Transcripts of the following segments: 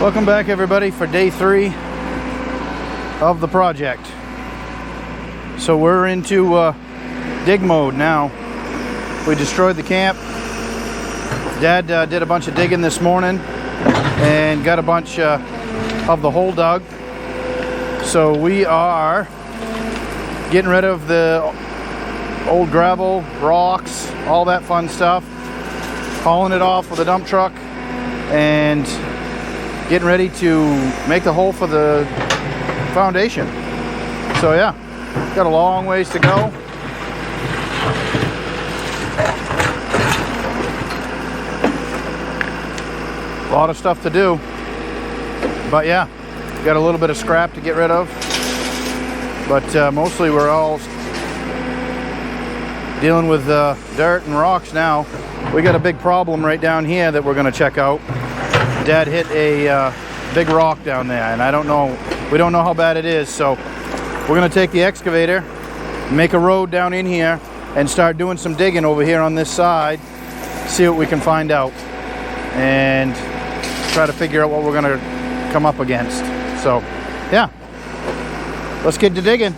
Welcome back, everybody, for day 3 of the project. So we're into dig mode now. We destroyed the camp. Dad did a bunch of digging this morning and got a bunch of the hole dug. So we are getting rid of the old gravel, rocks, all that fun stuff, hauling it off with a dump truck and getting ready to make the hole for the foundation. So yeah, got a long ways to go. A lot of stuff to do, but yeah, got a little bit of scrap to get rid of, but mostly we're all dealing with dirt and rocks now. We got a big problem right down here that we're going to check out. Dad hit a big rock down there, and we don't know how bad it is, so we're going to take the excavator, make a road down in here, and start doing some digging over here on this side, see what we can find out, and try to figure out what we're going to come up against. So yeah, let's get to digging.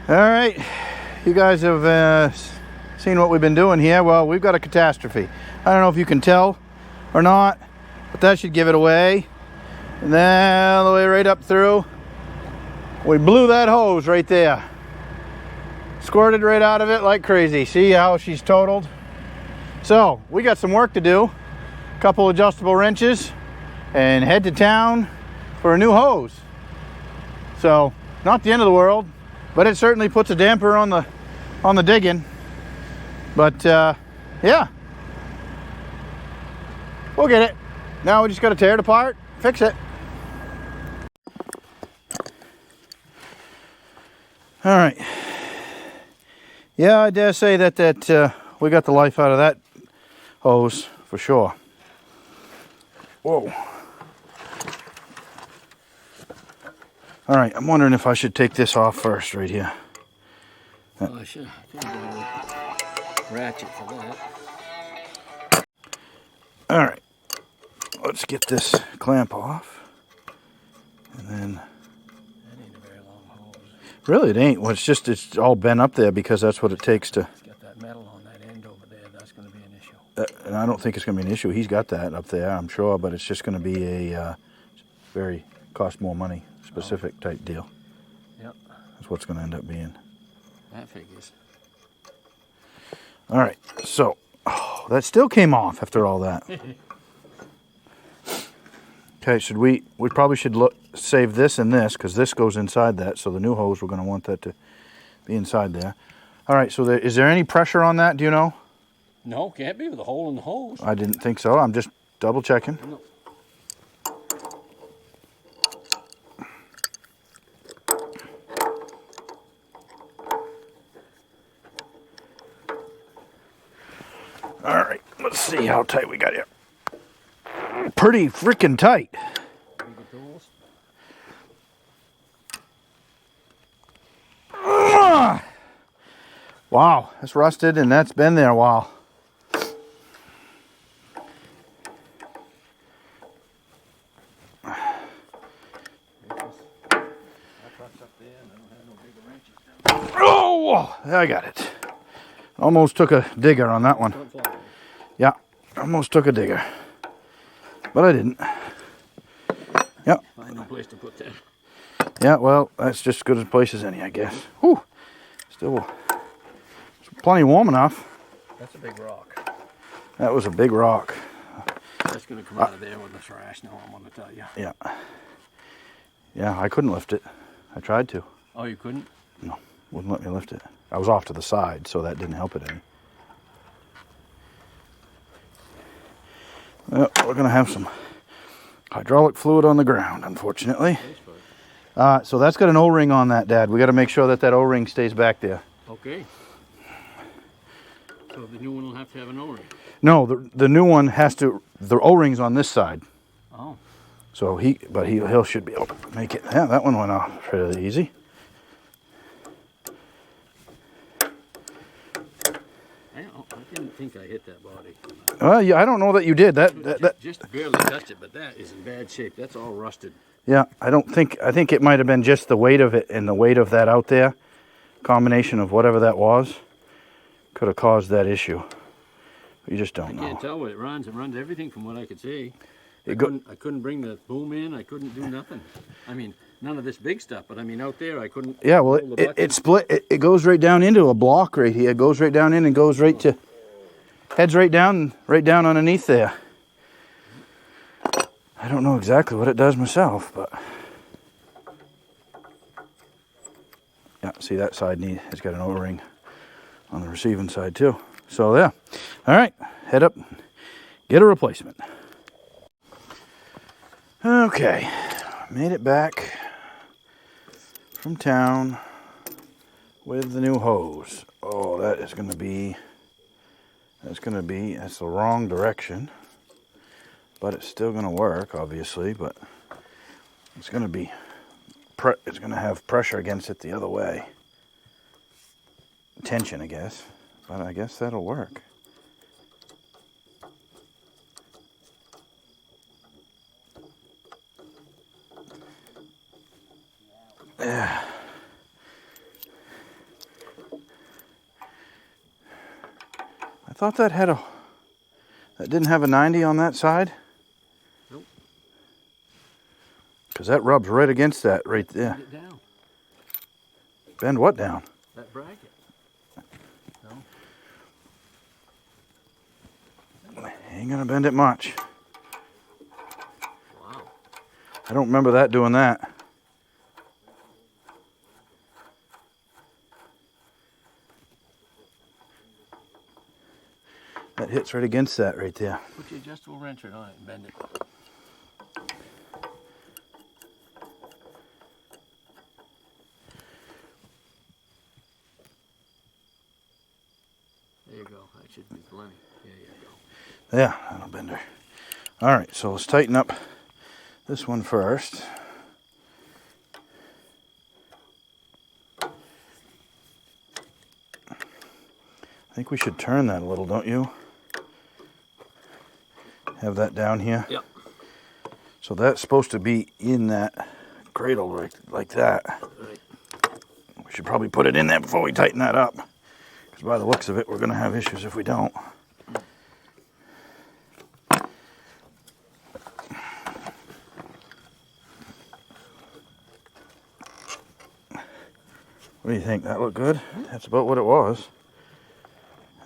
All right, you guys have seen what we've been doing here. Well, we've got a catastrophe. I don't know if you can tell or not, but that should give it away. And then all the way right up through, we blew that hose right there. Squirted right out of it like crazy. See how she's totaled? So we got some work to do. A couple adjustable wrenches and head to town for a new hose. So not the end of the world, but it certainly puts a damper on the digging. But yeah, we'll get it. Now we just got to tear it apart, fix it. All right. Yeah, I dare say that we got the life out of that hose for sure. Whoa. All right, I'm wondering if I should take this off first right here. Oh, I should ratchet for that. All right, let's get this clamp off. And then... That ain't a very long hose. Really, it ain't. Well, it's all bent up there because that's what it takes to... It's got that metal on that end over there. That's going to be an issue. And I don't think it's going to be an issue. He's got that up there, I'm sure, but it's just going to be a very cost more money specific type deal. Yep. That's what's going to end up being. That figures. All right, so that still came off after all that. Okay, should we probably should save this and this because this goes inside that. So the new hose, we're going to want that to be inside there. All right, so is there any pressure on that? Do you know? No, can't be with a hole in the hose. I didn't think so. I'm just double checking. No. All right, let's see how tight we got here. Pretty freaking tight. Wow, that's rusted and that's been there a while. Oh, I got it. Almost took a digger on that one. Yeah, almost took a digger. But I didn't. Yep. Find no place to put that. Yeah, well, that's just as good a place as any, I guess. Whew. Still plenty warm enough. That's a big rock. That was a big rock. That's going to come out of there with the thrash, now I'm going to tell you. Yeah. Yeah, I couldn't lift it. I tried to. Oh, you couldn't? No, wouldn't let me lift it. I was off to the side, so that didn't help it any. Well, we're going to have some hydraulic fluid on the ground, unfortunately. So that's got an O-ring on that, Dad. We got to make sure that that O-ring stays back there. Okay. So the new one will have to have an O-ring. No, the new one has to. The O-ring's on this side. Oh. So he should be able to make it. Yeah, that one went off fairly easy. I didn't think I hit that body. Well, yeah, I don't know that you did. That Just barely touched it, but that is in bad shape. That's all rusted. Yeah, I think it might have been just the weight of it and the weight of that out there. Combination of whatever that was could have caused that issue. You just don't know. I can't tell what it runs. It runs everything from what I could see. I It couldn't bring the boom in. I couldn't do nothing. I mean, none of this big stuff, but I mean, out there, I couldn't. Yeah, well, hold the bucket. it split. It goes right down into a block right here. It goes right down in and goes right to, heads right down underneath there. I don't know exactly what it does myself, but yeah, see that side has got an O-ring on the receiving side too. So yeah, all right, head up, get a replacement. Okay, made it back from town with the new hose. Oh, that's the wrong direction, but it's still gonna work, obviously, but it's gonna have pressure against it the other way. Tension, I guess, but I guess that'll work. Yeah. I thought that didn't have a 90 on that side. Nope. Because that rubs right against that right there. Bend it down. Bend what down? That bracket. No. Ain't gonna bend it much. Wow. I don't remember that doing that. That hits right against that right there. Put your adjustable wrench right on it and bend it. There you go. That should be plenty. There you go. Yeah, that'll bend her. All right, so let's tighten up this one first. I think we should turn that a little, don't you? Have that down here. Yep. So that's supposed to be in that cradle right like that. Right. We should probably put it in there before we tighten that up. Because by the looks of it, we're going to have issues if we don't. What do you think? That look good? That's about what it was.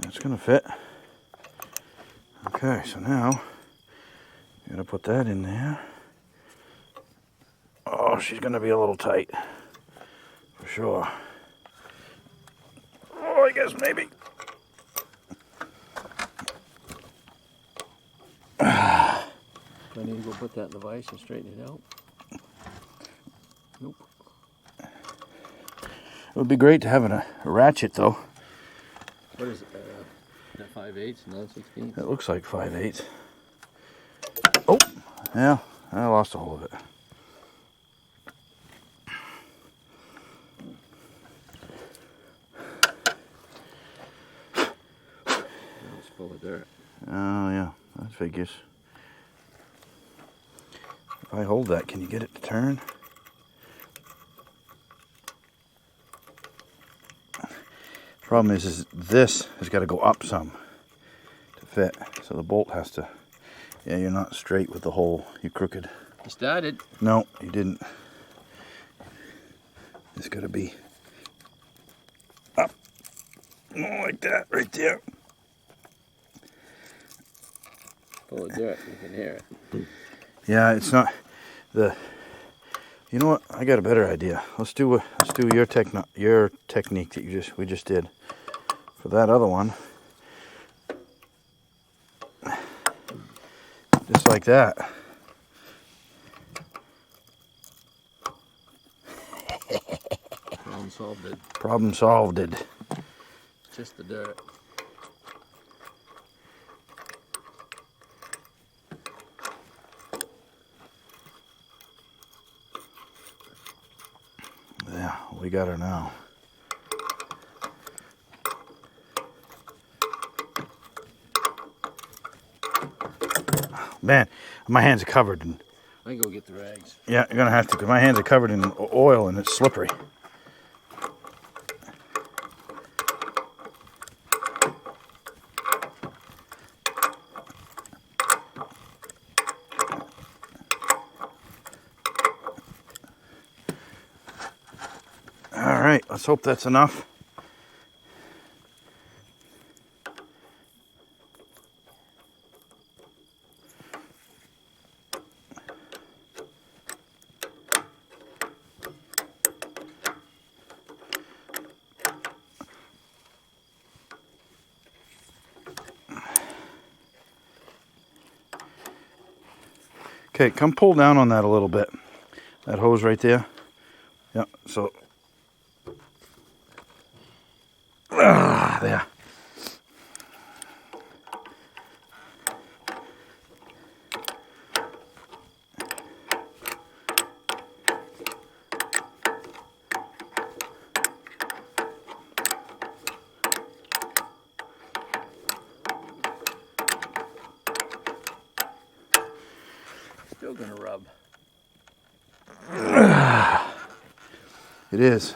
It's going to fit. Okay, so now I'm going to put that in there. Oh, she's going to be a little tight. For sure. Oh, I guess maybe. Do I need to go put that in the vise and straighten it out? Nope. It would be great to have a ratchet, though. What is it? That 5/8, not 16? It looks like 5/8. Oh, yeah, I lost a hold of it. It's full of dirt. Oh, yeah, that figures. If I hold that, can you get it to turn? Problem is this has got to go up some to fit. So the bolt has to, yeah, you're not straight with the hole. You're crooked. You started. No, you didn't. It's got to be up. More like that right there. Full of dirt. You can hear it. Yeah, it's not the. You know what? I got a better idea. Let's do your technique that we just did for that other one. Just like that. Problem solved. Problem solved. Just the dirt. Yeah, we got her now. Man, my hands are covered in... I can go get the rags. Yeah, you're gonna have to, because my hands are covered in oil and it's slippery. All right, let's hope that's enough. Okay, come pull down on that a little bit. That hose right there. Yeah, so. There. Still gonna rub. It is.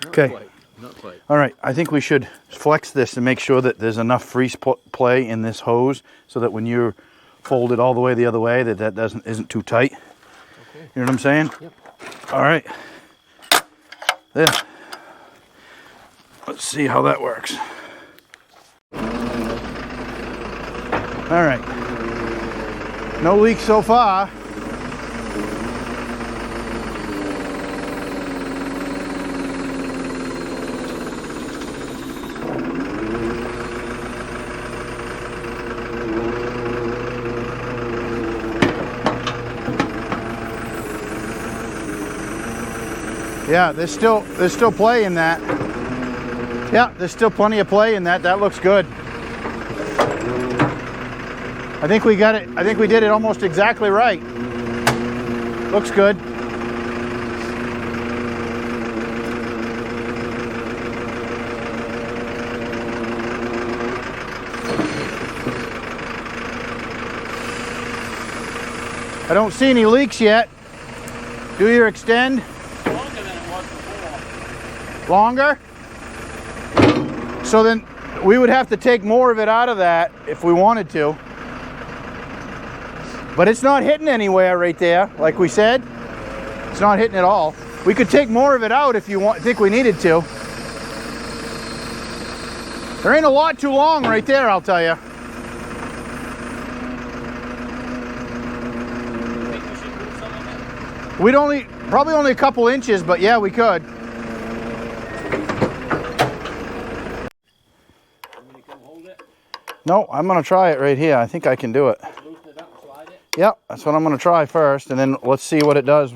Not Okay. quite. Not quite. All right, I think we should flex this and make sure that there's enough free play in this hose so that when you fold it all the way the other way, that isn't too tight. Okay. You know what I'm saying? Yep. All right. There. Let's see how that works. All right. No leaks so far. Yeah, there's still play in that. Yeah, there's still plenty of play in that. That looks good. I think we got it. I think we did it almost exactly right. Looks good. I don't see any leaks yet. Do your extend. Longer than it was before. Longer? So then we would have to take more of it out of that if we wanted to. But it's not hitting anywhere right there, like we said. It's not hitting at all. We could take more of it out if you think we needed to. There ain't a lot too long right there, I'll tell you. Think we should move some of it? We'd probably only a couple inches, but yeah, we could. Want me to come hold it? No, I'm gonna try it right here. I think I can do it. Loosen it up and slide it? Yep, that's what I'm gonna try first, and then let's see what it does.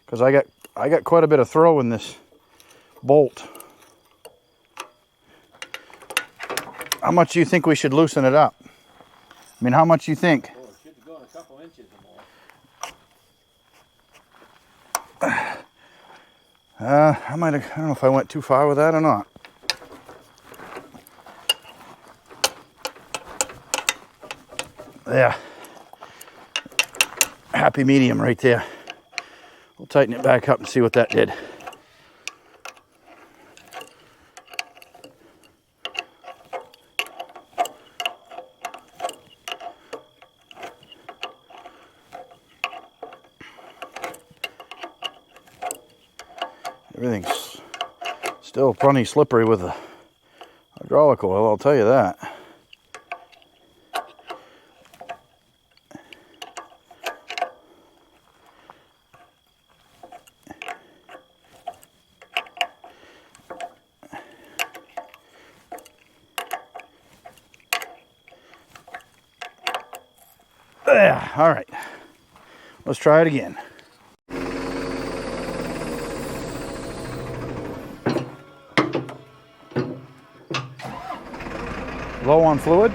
Because I got quite a bit of throw in this bolt. How much do you think we should loosen it up? I mean, how much do you think? Oh, it should go in a couple inches or more. I don't know if I went too far with that or not. Yeah. Happy medium right there. We'll tighten it back up and see what that did. Everything's still plenty slippery with the hydraulic oil, I'll tell you that. There, all right. Let's try it again. Low on fluid.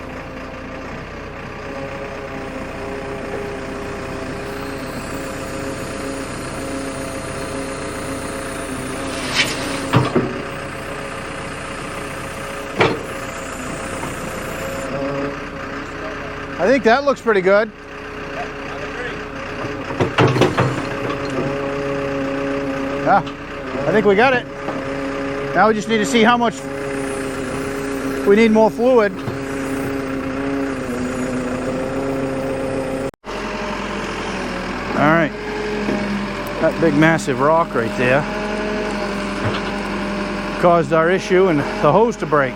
I think that looks pretty good. Yeah, I think we got it. Now we just need to see how much we need more fluid. All right, that big massive rock right there caused our issue and the hose to break.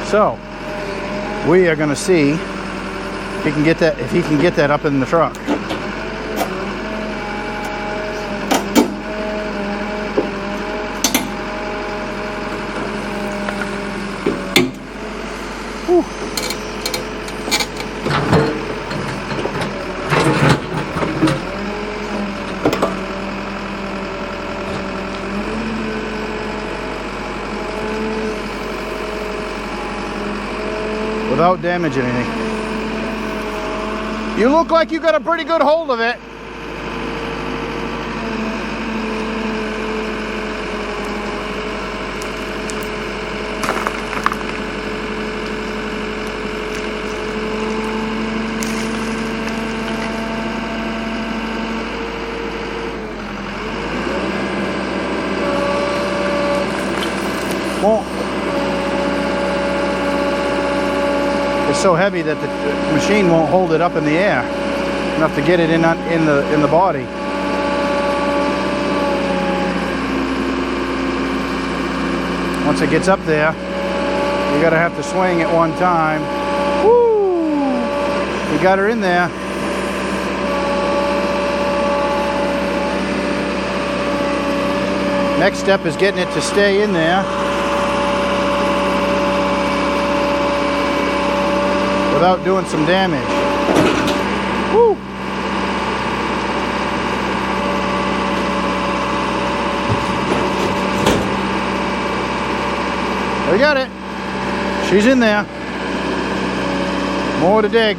So we are going to see if he can get that up in the truck. Whew. Without damaging anything. You look like you got a pretty good hold of it. It's so heavy that the machine won't hold it up in the air enough to get it in the body. Once it gets up there, you gotta have to swing at one time. Woo! We got her in there. Next step is getting it to stay in there without doing some damage. Woo! We got it. She's in there. More to dig.